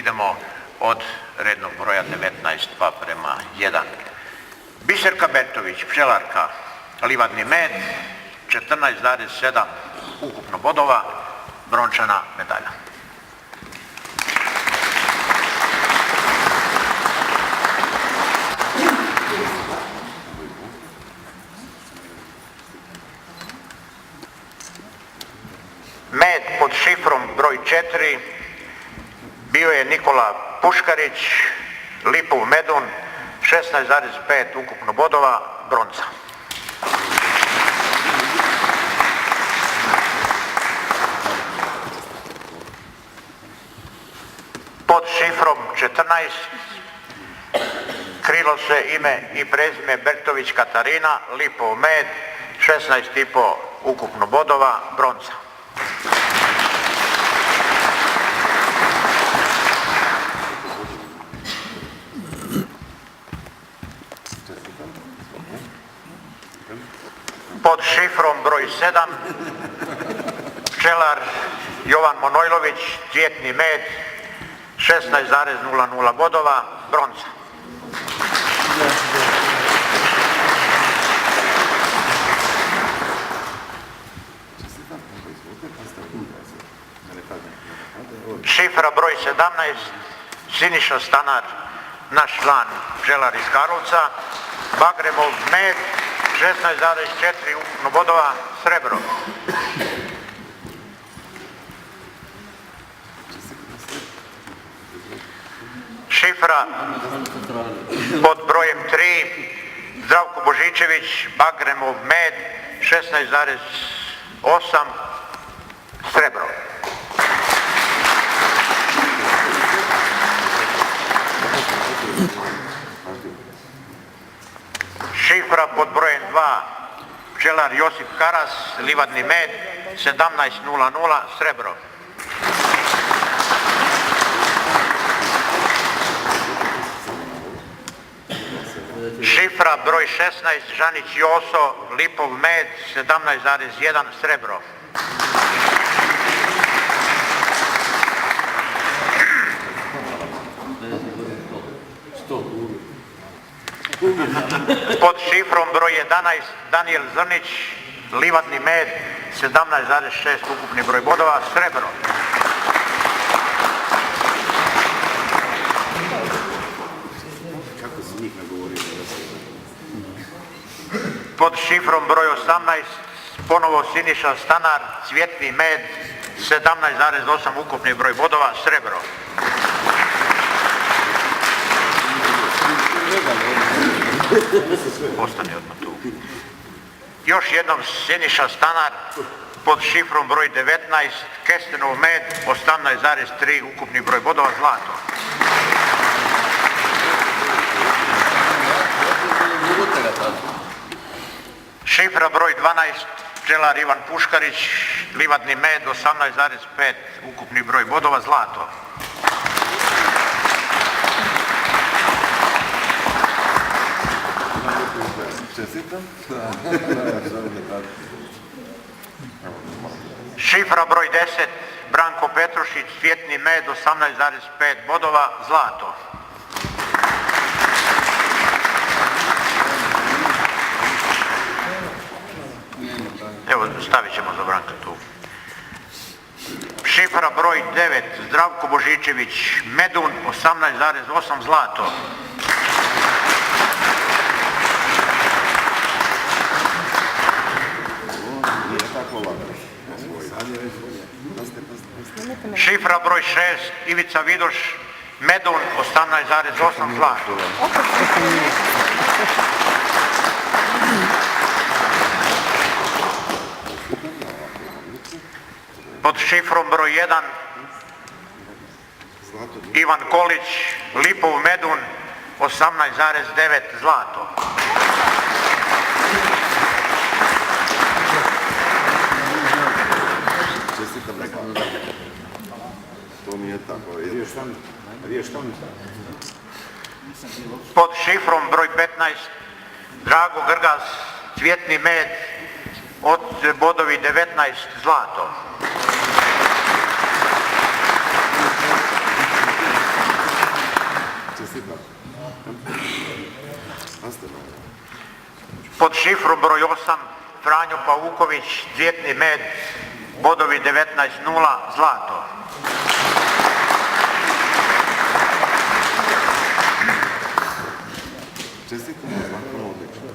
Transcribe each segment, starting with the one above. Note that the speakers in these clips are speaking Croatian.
idemo od rednog broja 19 pa prema 1. Biserka Bertović, pčelarka, livadni med, 14,7 ukupno bodova, brončana medalja. Med pod šifrom broj 4 bio je Nikola Puškarić, Lipov Medun, 16,5 ukupno bodova, bronca. Pod šifrom 14 krilo se ime i prezime Bertović Katarina, Lipov Med, 16,5 ukupno bodova, bronca. Pod šifrom broj 7 pčelar Jovan Manojlović, cvjetni med, 16,00 bodova, bronca. Šifra broj 17 Siniša Stanar, naš član pčelar iz Karlovca, Bagremov med, 16,4 ukupno bodova, srebro. Šifra pod brojem 3 Zdravko Božičević, Bagremov med, 16,8 srebro. Šifra pod brojem 2 pčelar Josip Karas, livadni med, 17,00 srebro. Šifra broj 16 Žanić Joso, Lipov med, 17,1 srebro. Pod šifrom broj 11 Danijel Zrnić, livadni med, 17,6 ukupni broj bodova, srebro. Pod šifrom broj 18 ponovo Siniša Stanar, cvjetni med, 17,8 ukupni broj bodova, srebro. Ostane odmah tu. Još jednom Siniša Stanar pod šifrom broj 19 Kestenov med, 18,3 ukupni broj bodova, zlato. Šifra broj 12 pčelar Ivan Puškarić, livadni med, 18,5 ukupni broj bodova, zlato. Šifra broj 10 Branko Petrušić, cvjetni med, 18,5 bodova, zlato. Evo, stavit ćemo za Branka tu. Šifra broj 9 Zdravko Božičević, Medun, 18,8 zlato. Šifra broj 6 Ivica Vidoš, Medun, 18,8 zlato. Pod šifrom broj 1 Ivan Kolić, Lipov Medun, 18,9 zlato. Pod šifrom broj 15 Drago Grgas, cvjetni med, od bodovi 19 zlato. Čestitam. Pod šifrom broj 8 Franjo Pauković, Cvjetni med, bodovi 19.0, zlato. Čestitam, zlatno odlično.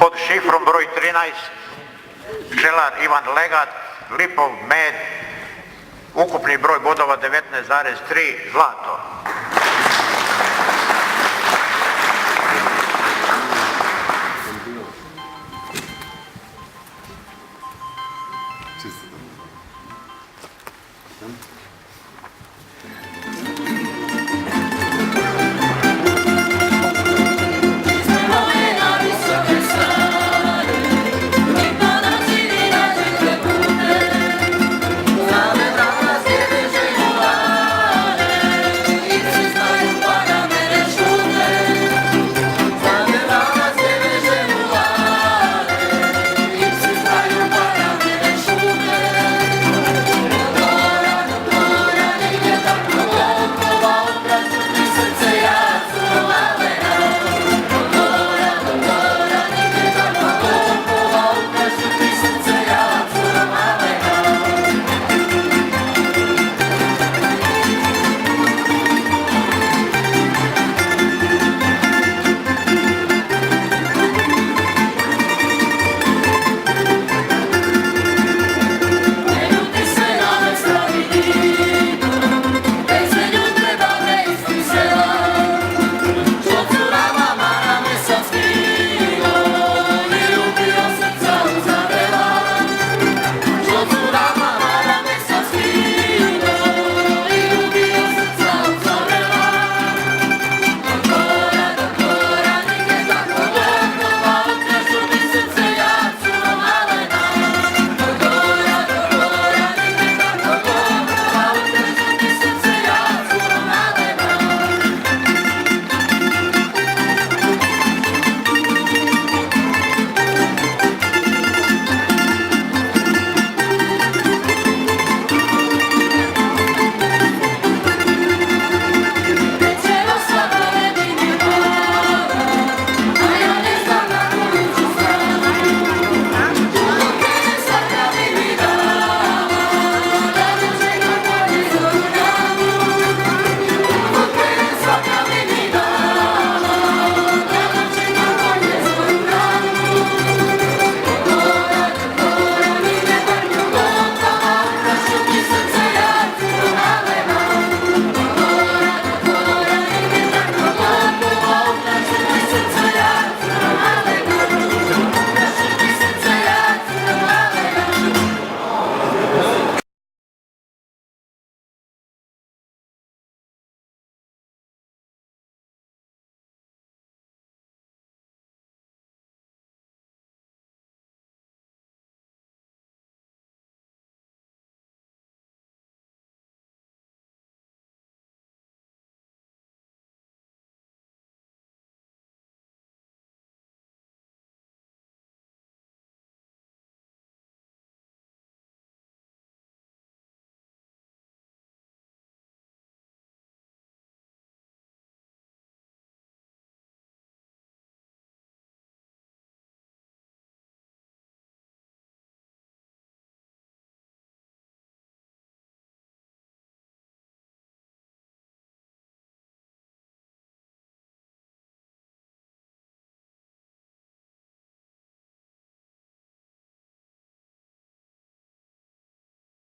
Pod šifrom broj 13 pčelar Ivan Legat, Lipov med, ukupni broj bodova 19,3, zlato. Čestitam.